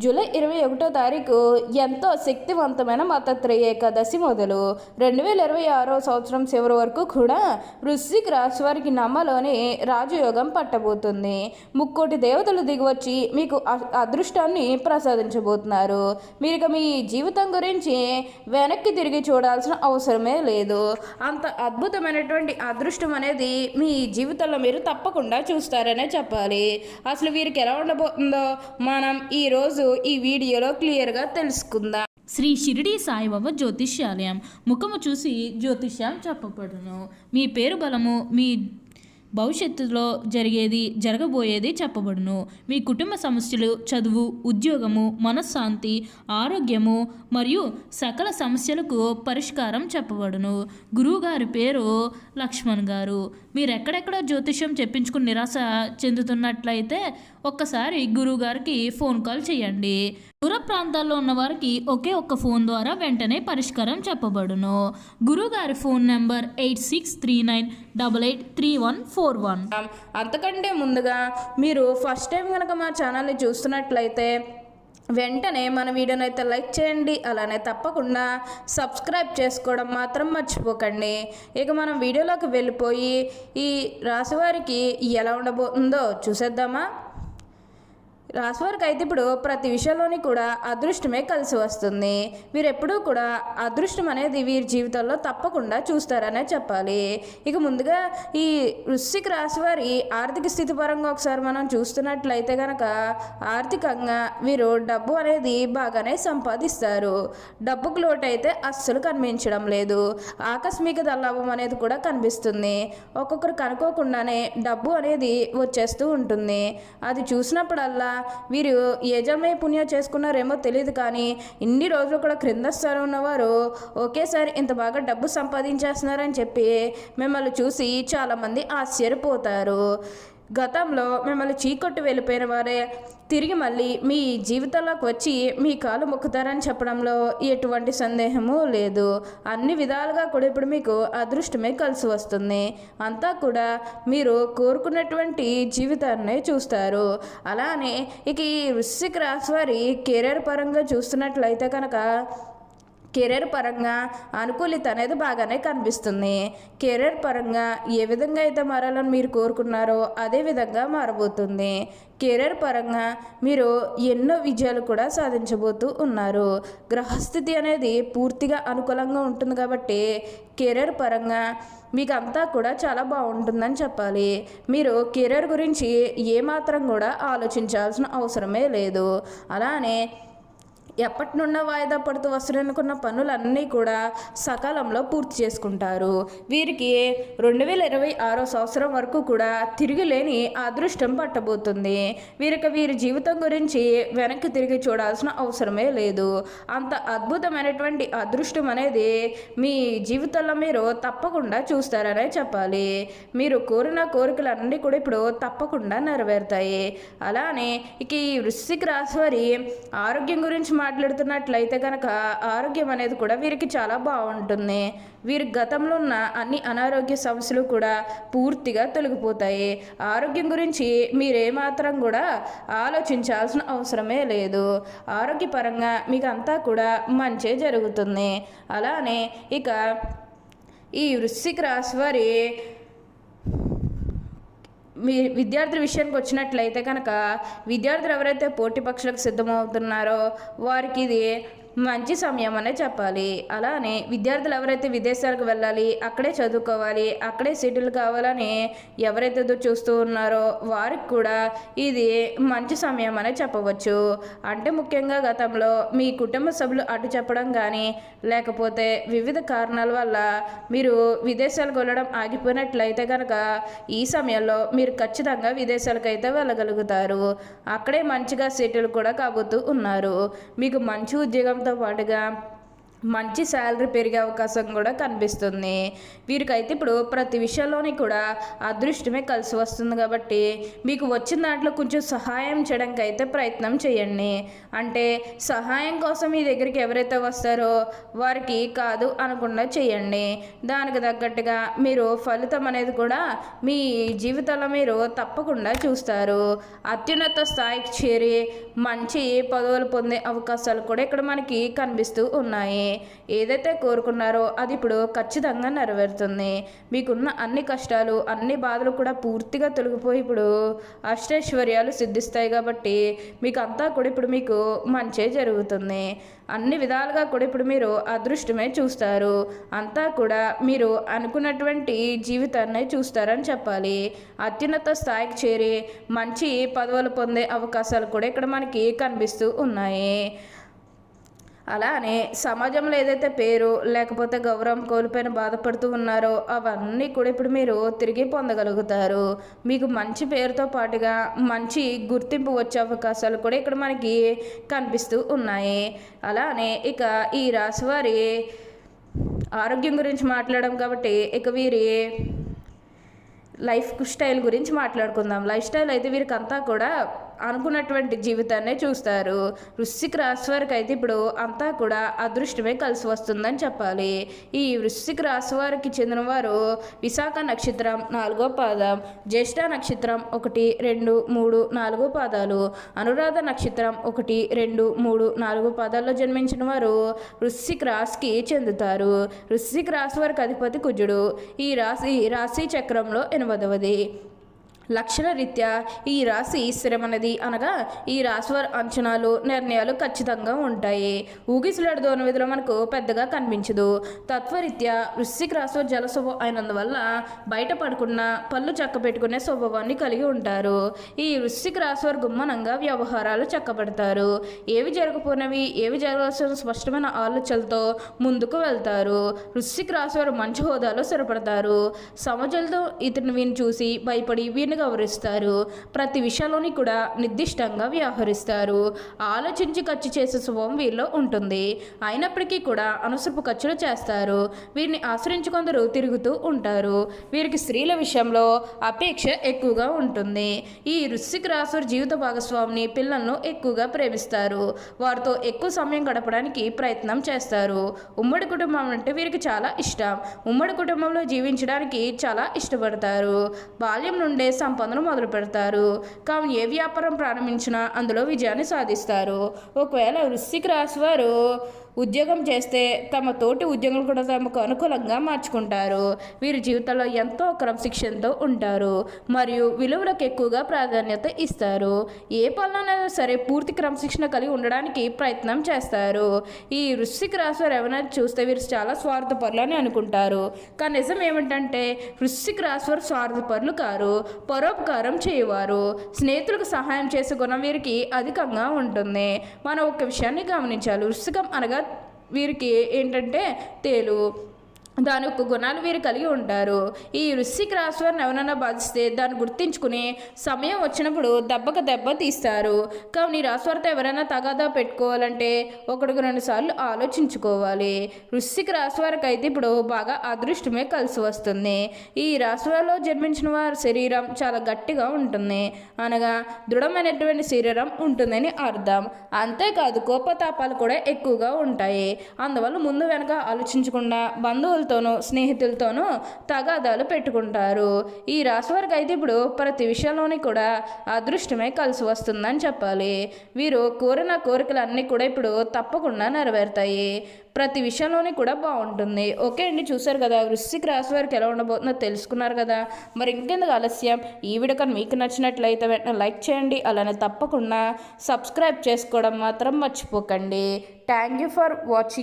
July 21వ తారీఖు ఎంతో శక్తివంతమైన మతత్రయ ఏకాదశి మొదలు 2026 సంవత్సరం చివరి వరకు కూడా వృశ్చిక రాశి వారికి నమ్మలోని రాజయోగం పట్టబోతుంది. ముక్కోటి దేవతలు దిగివచ్చి మీకు అదృష్టాన్ని ప్రసాదించబోతున్నారు. మీరు మీ జీవితం గురించి వెనక్కి తిరిగి చూడాల్సిన అవసరమే లేదు. అంత అద్భుతమైనటువంటి అదృష్టం అనేది మీ జీవితంలో మీరు తప్పకుండా చూస్తారనే చెప్పాలి. అసలు వీరికి ఎలా ఉండబోతుందో మనం ఈరోజు ఈ వీడియోలో క్లియర్గా తెలుసుకుందాం. శ్రీ షిరిడి సాయిబాబా జ్యోతిష్యాలయం. ముఖము చూసి జ్యోతిష్యం చెప్పబడును. మీ పేరు బలము, మీ భవిష్యత్తులో జరగబోయేది చెప్పబడును. మీ కుటుంబ సమస్యలు, చదువు, ఉద్యోగము, మనశ్శాంతి, ఆరోగ్యము మరియు సకల సమస్యలకు పరిష్కారం చెప్పబడును. గురువుగారి పేరు లక్ష్మణ్ గారు. మీరు ఎక్కడెక్కడ జ్యోతిష్యం చెప్పించుకుని నిరాశ చెందుతున్నట్లయితే ఒక్కసారి గురువుగారికి ఫోన్ కాల్ చేయండి. దూర ప్రాంతాల్లో ఉన్న వారికి ఒకే ఒక్క ఫోన్ ద్వారా వెంటనే పరిష్కారం చెప్పబడును. గురువుగారి ఫోన్ నెంబర్ 8639883141. అంతకంటే ముందుగా మీరు ఫస్ట్ టైం కనుక మా ఛానల్ని చూస్తున్నట్లయితే వెంటనే మన వీడియోని అయితే లైక్ చేయండి. అలానే తప్పకుండా సబ్స్క్రైబ్ చేసుకోవడం మాత్రం మర్చిపోకండి. ఇక మనం వీడియోలోకి వెళ్ళిపోయి ఈ రాశివారికి ఎలా ఉండబోతుందో చూసేద్దామా. రాశివారికి అయితే ఇప్పుడు ప్రతి విషయంలోని కూడా అదృష్టమే కలిసి వస్తుంది. వీరు ఎప్పుడూ కూడా అదృష్టం అనేది వీరి జీవితంలో తప్పకుండా చూస్తారనే చెప్పాలి. ఇక ముందుగా ఈ వృశ్చిక రాశి వారి ఆర్థిక స్థితి పరంగా ఒకసారి మనం చూస్తున్నట్లయితే కనుక ఆర్థికంగా వీరు డబ్బు అనేది బాగానే సంపాదిస్తారు. డబ్బుకు లోటు అయితే అస్సలు కనిపించడం లేదు. ఆకస్మిక ధనలాభం అనేది కూడా కనిపిస్తుంది. ఒక్కొక్కరికి అనుకోకుండానే డబ్బు అనేది వచ్చేస్తూ ఉంటుంది. అది చూసినప్పుడల్లా వీరు ఏ జన్మే పుణ్యం చేసుకున్నారేమో తెలియదు, కానీ ఇన్ని రోజులు కూడా క్రింద స్థానం ఉన్నవారు ఒకేసారి ఇంత బాగా డబ్బు సంపాదించేస్తున్నారని చెప్పి మిమ్మల్ని చూసి చాలామంది ఆశ్చర్యపోతారు. గతంలో మిమ్మల్ని చీకొట్టు వెళ్ళిపోయిన వారే తిరిగి మళ్ళీ మీ జీవితంలోకి వచ్చి మీ కాలు మొక్కుతారని చెప్పడంలో ఎటువంటి సందేహము లేదు. అన్ని విధాలుగా కూడా ఇప్పుడు మీకు అదృష్టమే కలిసి వస్తుంది. అంతా కూడా మీరు కోరుకున్నటువంటి జీవితాన్ని చూస్తారు. అలానే ఇక ఈ వృశ్చిక రాశి వారి కెరీర్ పరంగా చూస్తున్నట్లయితే కనుక కెరీర్ పరంగా అనుకూలిత అనేది బాగానే కనిపిస్తుంది. కెరీర్ పరంగా ఏ విధంగా అయితే మారాలని మీరు కోరుకున్నారో అదే విధంగా మారబోతుంది. కెరీర్ పరంగా మీరు ఎన్నో విజయాలు కూడా సాధించబోతూ ఉన్నారు. గ్రహస్థితి అనేది పూర్తిగా అనుకూలంగా ఉంటుంది కాబట్టి కెరీర్ పరంగా మీకు అంతా కూడా చాలా బాగుంటుందని చెప్పాలి. మీరు కెరీర్ గురించి ఏమాత్రం కూడా ఆలోచించాల్సిన అవసరమే లేదు. అలానే ఎప్పటి నుండో వాయిదా పడుతూ వస్తున్ననుకున్న పనులన్నీ కూడా సకాలంలో పూర్తి చేసుకుంటారు. వీరికి 2026 సంవత్సరం వరకు కూడా తిరిగిలేని అదృష్టం పట్టబోతుంది. వీరి జీవితం గురించి వెనక్కి తిరిగి చూడాల్సిన అవసరమే లేదు. అంత అద్భుతమైనటువంటి అదృష్టం అనేది మీ జీవితంలో మీరు తప్పకుండా చూస్తారనే చెప్పాలి. మీరు కోరిన కోరికలన్నీ కూడా ఇప్పుడు తప్పకుండా నెరవేరుతాయి. అలానే ఇక ఈ వృశ్చిక రాశి వారి ఆరోగ్యం గురించి మాట్లాడుతున్నట్లయితే కనుక ఆరోగ్యం అనేది కూడా వీరికి చాలా బాగుంటుంది. వీరి గతంలో ఉన్న అన్ని అనారోగ్య సమస్యలు కూడా పూర్తిగా తొలగిపోతాయి. ఆరోగ్యం గురించి మీరేమాత్రం కూడా ఆలోచించాల్సిన అవసరమే లేదు. ఆరోగ్యపరంగా మీకు అంతా కూడా మంచి జరుగుతుంది. అలానే ఇక ఈ వృశ్చిక రాశి వారి మీ విద్యార్థుల విషయానికి వచ్చినట్లయితే కనుక విద్యార్థులు ఎవరైతే పోటీ పరీక్షలకు సిద్ధమవుతున్నారో వారికి ఇది మంచి సమయం అనే చెప్పాలి. అలానే విద్యార్థులు ఎవరైతే విదేశాలకు వెళ్ళాలి, అక్కడే చదువుకోవాలి, అక్కడే సెటిల్ కావాలని ఎవరైతే చూస్తూ ఉన్నారో వారికి కూడా ఇది మంచి సమయం అనే చెప్పవచ్చు. అంటే ముఖ్యంగా గతంలో మీ కుటుంబ సభ్యులు అడ్డు చెప్పడం కానీ లేకపోతే వివిధ కారణాల వల్ల మీరు విదేశాలకు వెళ్ళడం ఆగిపోయినట్లయితే కనుక ఈ సమయంలో మీరు ఖచ్చితంగా విదేశాలకు అయితే వెళ్ళగలుగుతారు. అక్కడే మంచిగా సెటిల్ కూడా కాబోతూ ఉన్నారు. మీకు మంచి ఉద్యోగంతో పాటుగా మంచి శాలరీ పెరిగే అవకాశం కూడా కనిపిస్తుంది. వీరికైతే ఇప్పుడు ప్రతి విషయంలోని కూడా అదృష్టమే కలిసి వస్తుంది కాబట్టి మీకు వచ్చిన దాంట్లో కొంచెం సహాయం చేయడానికి అయితే ప్రయత్నం చేయండి. అంటే సహాయం కోసం మీ దగ్గరికి ఎవరైతే వస్తారో వారికి కాదు అనకుండా చేయండి. దానికి తగ్గట్టుగా మీరు ఫలితం అనేది కూడా మీ జీవితంలో మీరు తప్పకుండా చూస్తారు. అత్యున్నత స్థాయికి చేరి మంచి పదవులు పొందే అవకాశాలు కూడా ఇక్కడ మనకి కనిపిస్తూ ఉన్నాయి. ఏదైతే కోరుకున్నారో అది ఇప్పుడు ఖచ్చితంగా నెరవేరుతుంది. మీకున్న అన్ని కష్టాలు అన్ని బాధలు కూడా పూర్తిగా తొలగిపోయి ఇప్పుడు అష్టైశ్వర్యాలు సిద్ధిస్తాయి కాబట్టి మీకు అంతా కూడా ఇప్పుడు మీకు మంచే జరుగుతుంది. అన్ని విధాలుగా కూడా ఇప్పుడు మీరు అదృష్టమే చూస్తారు. అంతా కూడా మీరు అనుకున్నటువంటి జీవితాన్ని చూస్తారని చెప్పాలి. అత్యున్నత స్థాయికి చేరి మంచి పదవులు పొందే అవకాశాలు కూడా ఇక్కడ మనకి కనిపిస్తూ ఉన్నాయి. అలానే సమాజంలో ఏదైతే పేరు లేకపోతే గౌరవం కోల్పోయిన బాధపడుతూ ఉన్నారో అవన్నీ కూడా ఇప్పుడు మీరు తిరిగి పొందగలుగుతారు. మీకు మంచి పేరుతో పాటుగా మంచి గుర్తింపు వచ్చే అవకాశాలు కూడా ఇక్కడ మనకి కనిపిస్తూ ఉన్నాయి. అలానే ఇక ఈ రాశివారి ఆరోగ్యం గురించి మాట్లాడడం కాబట్టి ఇక వీరి లైఫ్ స్టైల్ గురించి మాట్లాడుకుందాం. లైఫ్ స్టైల్ అయితే వీరికి అంతా కూడా అనుకున్నటువంటి జీవితాన్నే చూస్తారు. వృశ్చిక రాశి వారికి అయితే ఇప్పుడు అంతా కూడా అదృష్టమే కలిసి వస్తుందని చెప్పాలి. ఈ వృశ్చిక రాశి వారికి చెందిన వారు విశాఖ నక్షత్రం 4వ పాదం, జ్యేష్ఠ నక్షత్రం 1, 2, 3, 4 పాదాలు, అనురాధ నక్షత్రం 1, 2, 3, 4 పాదాల్లో జన్మించిన వారు వృశ్చిక రాశికి చెందుతారు. వృశ్చిక రాశి వారికి అధిపతి కుజుడు. ఈ రాశి చక్రంలో 8వది. లక్షణ రీత్యా ఈ రాశి స్థిరమన్నది అనగా ఈ రాశి వారి అంచనాలు నిర్ణయాలు ఖచ్చితంగా ఉంటాయి. ఊగిసలాడుదోన విధులు మనకు పెద్దగా కనిపించదు. తత్వరీత్యా వృశ్చిక రాశి వారు జల స్వభావం అయినందువల్ల బయట పడకుండా పళ్ళు చక్క పెట్టుకునే స్వభావాన్ని కలిగి ఉంటారు. ఈ వృశ్చిక రాశి వారు గుమ్మనంగా వ్యవహారాలు చక్కబెడతారు. ఏవి జరగపోయినవి ఏవి జరగాల్సిన స్పష్టమైన ఆలోచనలతో ముందుకు వెళ్తారు. వృశ్చిక రాశి వారు మంచి హోదాలో స్థిరపడతారు. సమాజంలో ఇతరుని వీని చూసి భయపడి వీరిని గౌరవిస్తారు. ప్రతి విషయంలోని కూడా నిర్దిష్టంగా వ్యవహరిస్తారు. ఆలోచించి ఖర్చు చేసే స్వభావం వీరిలో ఉంటుంది. అయినప్పటికీ కూడా అనవసరపు ఖర్చులు చేస్తారు. వీరిని ఆశ్రయించి కొందరు తిరుగుతూ ఉంటారు. వీరికి స్త్రీల విషయంలో అపేక్ష ఎక్కువగా ఉంటుంది. ఈ వృశ్చిక రాశి వారి జీవిత భాగస్వామిని పిల్లలను ఎక్కువగా ప్రేమిస్తారు. వారితో ఎక్కువ సమయం గడపడానికి ప్రయత్నం చేస్తారు. ఉమ్మడి కుటుంబం అంటే వీరికి చాలా ఇష్టం. ఉమ్మడి కుటుంబంలో జీవించడానికి చాలా ఇష్టపడతారు. బాల్యం నుండే సంపదను మొదలు పెడతారు. కావున ఏ వ్యాపారం ప్రారంభించినా అందులో విజయాన్ని సాధిస్తారు. ఒకవేళ వృశ్చిక రాశి వారు ఉద్యోగం చేస్తే తమ తోటి ఉద్యోగులు కూడా తమకు అనుకూలంగా మార్చుకుంటారు. వీరి జీవితంలో ఎంతో క్రమశిక్షణతో ఉంటారు మరియు విలువలకు ఎక్కువగా ప్రాధాన్యత ఇస్తారు. ఏ పనులైనా సరే పూర్తి క్రమశిక్షణ కలిగి ఉండడానికి ప్రయత్నం చేస్తారు. ఈ వృశ్చిక రాశి వారు ఎవరైనా చూస్తే వీరు చాలా స్వార్థపరులు అని అనుకుంటారు. కానీ నిజం ఏమిటంటే వృశ్చిక రాశి వారు స్వార్థపరులు కారు, పరోపకారం చేయవారు. స్నేహితులకు సహాయం చేసే గుణం వీరికి అధికంగా ఉంటుంది. మనం ఒక విషయాన్ని గమనించాలి. వృశ్చికం అనగా వీరికి ఏంటంటే తేలు, దాని యొక్క గుణాలు వీరు కలిగి ఉంటారు. ఈ వృశ్చిక రాశి వారిని ఎవరైనా బాధిస్తే దాన్ని గుర్తించుకుని సమయం వచ్చినప్పుడు దెబ్బకు దెబ్బ తీస్తారు. కావున ఈ రాశి వారితో ఎవరైనా తగాదా పెట్టుకోవాలంటే 1-2 సార్లు ఆలోచించుకోవాలి. వృశ్చిక రాశి వారికి అయితే ఇప్పుడు బాగా అదృష్టమే కలిసి వస్తుంది. ఈ రాశి వారిలో జన్మించిన వారి శరీరం చాలా గట్టిగా ఉంటుంది, అనగా దృఢమైనటువంటి శరీరం ఉంటుందని అర్థం. అంతేకాదు కోపతాపాలు కూడా ఎక్కువగా ఉంటాయి. అందువల్ల ముందు వెనక ఆలోచించకుండా బంధువులు స్నేహితులతోనూ తగాదాలు పెట్టుకుంటారు. ఈ రాశి వారికి అయితే ఇప్పుడు ప్రతి విషయంలోని కూడా అదృష్టమే కలిసి వస్తుందని చెప్పాలి. వీరు కోరిన కోరికలన్నీ కూడా ఇప్పుడు తప్పకుండా నెరవేరుతాయి. ప్రతి విషయంలోని కూడా బాగుంటుంది. ఓకే అండి, చూసారు కదా వృశ్చిక రాశి వారికి ఎలా ఉండబోతుందో తెలుసుకున్నారు కదా. మరి ఇంకెందుకు ఆలస్యం, ఈ వీడియో కానీ మీకు నచ్చినట్లయితే వెంటనే లైక్ చేయండి. అలానే తప్పకుండా సబ్స్క్రైబ్ చేసుకోవడం మాత్రం మర్చిపోకండి. Thank you for watching.